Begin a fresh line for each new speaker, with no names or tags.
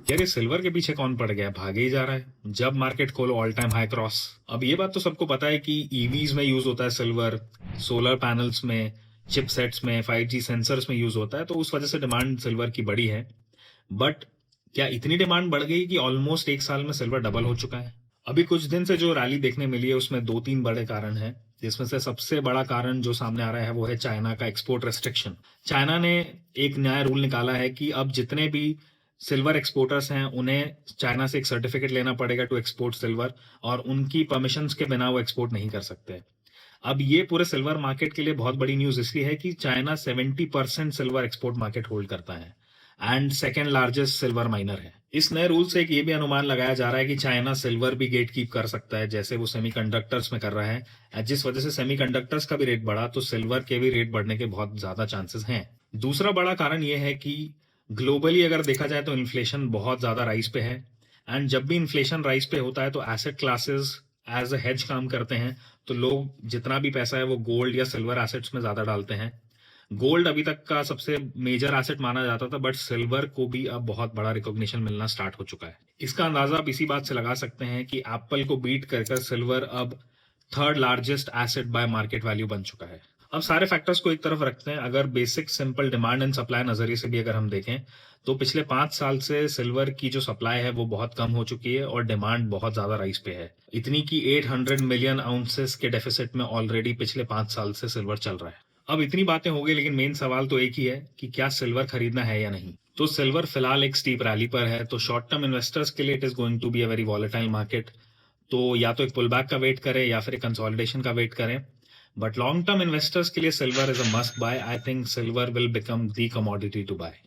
यार ये सिल्वर के पीछे कौन पड़ गया, भागे ही जा रहा है। जब मार्केट खोलो ऑल टाइम हाई क्रॉस। अब ये बात तो सबको पता है कि ईवीज में यूज होता है सिल्वर, सोलर पैनल्स में, चिपसेट्स में, 5G सेंसर्स में यूज होता है, तो उस वजह से डिमांड सिल्वर की बढ़ी है। बट क्या इतनी डिमांड बढ़ गई कि ऑलमोस्ट एक साल में सिल्वर डबल हो चुका है? अभी कुछ दिन से जो रैली देखने मिली है उसमें दो तीन बड़े कारण हैं, जिसमें से सबसे बड़ा कारण जो सामने आ रहा है वो है चाइना का एक्सपोर्ट रेस्ट्रिक्शन। चाइना ने एक नया रूल निकाला है कि अब जितने भी सिल्वर एक्सपोर्टर्स हैं उन्हें चाइना से एक सर्टिफिकेट लेना पड़ेगा टू एक्सपोर्ट सिल्वर, और उनकी परमिशंस के बिना वो एक्सपोर्ट नहीं कर सकते। अब ये पूरे सिल्वर मार्केट के लिए बहुत बड़ी न्यूज इसलिए है कि China 70% silver export market hold करता है and second largest silver minor है। इस नए रूल से एक ये भी अनुमान लगाया जा रहा है कि चाइना सिल्वर भी गेट कीप कर सकता है, जैसे वो सेमीकंडक्टर्स में कर रहा है। जिस वजह से सेमीकंडक्टर्स का भी रेट बढ़ा तो सिल्वर के भी रेट बढ़ने के बहुत ज्यादा चांसेस हैं। दूसरा बड़ा कारण ये है कि ग्लोबली अगर देखा जाए तो इन्फ्लेशन बहुत ज्यादा राइज पे है, एंड जब भी इन्फ्लेशन राइज पे होता है तो asset classes as a hedge काम करते हैं। तो लोग जितना भी पैसा है वो गोल्ड या सिल्वर एसेट्स में ज्यादा डालते हैं। गोल्ड अभी तक का सबसे मेजर एसेट माना जाता था, बट सिल्वर को भी अब बहुत बड़ा रिकॉग्निशन मिलना स्टार्ट हो चुका है। इसका अंदाजा आप इसी बात से लगा सकते हैं कि एप्पल को बीट कर कर सिल्वर अब third largest asset bye market value बन चुका है। अब सारे फैक्टर्स को एक तरफ रखते हैं, अगर basic simple demand and supply नजरिए से भी अगर हम देखें तो पिछले 5 साल से सिल्वर की जो सप्लाई है वो बहुत कम हो चुकी है और डिमांड बहुत ज्यादा राइज पे है, इतनी कि 800 मिलियन आउंसेस के डेफिसिट में ऑलरेडी पिछले 5 साल से सिल्वर चल रहा है। अब इतनी बातें हो गई, लेकिन मेन सवाल तो एक ही है कि क्या सिल्वर खरीदना है या नहीं। तो सिल्वर फिलहाल एक स्टीप रैली पर है, तो शॉर्ट टर्म इन्वेस्टर्स के लिए it is going to be a very volatile market. तो या तो एक पुल बैक का वेट करें या फिर एक कंसोलिडेशन का वेट करें। बट लॉन्ग टर्म इन्वेस्टर्स के लिए silver is a must buy. I think silver will become the commodity to bye.